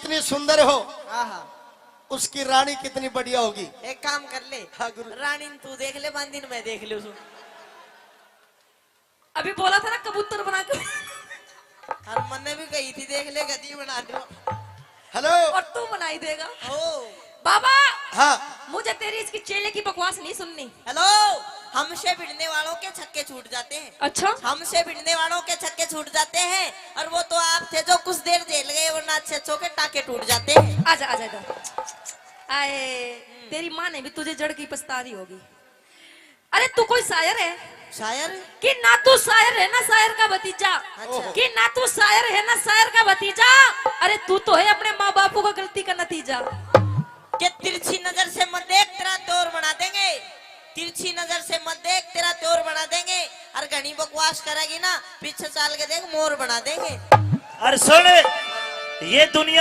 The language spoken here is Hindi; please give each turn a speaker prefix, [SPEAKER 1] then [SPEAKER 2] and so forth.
[SPEAKER 1] जितनी सुंदर हो
[SPEAKER 2] आहा,
[SPEAKER 1] उसकी रानी कितनी बढ़िया होगी।
[SPEAKER 2] एक काम कर ले,
[SPEAKER 1] हाँ गुरु।
[SPEAKER 2] रानी न तू देख ले, बांदिन मैं देख लू।
[SPEAKER 3] अभी बोला था ना कबूतर बना के।
[SPEAKER 2] हनुमान ने भी कही थी देख ले, गधी बना दो।
[SPEAKER 1] हेलो।
[SPEAKER 3] और तू बनाई देगा।
[SPEAKER 2] ओ
[SPEAKER 3] बाबा
[SPEAKER 1] हाँ
[SPEAKER 3] मुझे तेरी इसकी चेले की बकवास नहीं सुननी।
[SPEAKER 2] हेलो, हमसे भिड़ने वालों के छक्के छूट जाते हैं।
[SPEAKER 3] अच्छा
[SPEAKER 2] हमसे भिड़ने वालों के छक्के छूट जाते हैं, और वो तो आप थे जो कुछ देर जेल गए, वरना अच्छे अच्छों के टाके टूट जाते हैं।
[SPEAKER 3] आजा आजा इधर। आए तेरी माँ ने भी तुझे जड़ की पछता रही होगी। अरे तू कोई शायर है
[SPEAKER 2] शायर?
[SPEAKER 3] कि ना तू शायर है ना शायर का भतीजा,
[SPEAKER 2] अच्छा।
[SPEAKER 3] कि ना तू शायर है ना शायर का भतीजा। अरे तू तो है अपने माँ बापू का गलती का नतीजा।
[SPEAKER 2] कि तिरछी नजर से मत देख, तेरा त्योर बना देंगे। तिरछी नजर से मत देख, तेरा त्योर बना देंगे। और घनी बकवास करेगी ना, पीछे चाल के देख, मोर बना देंगे।
[SPEAKER 4] अरे सुन, ये दुनिया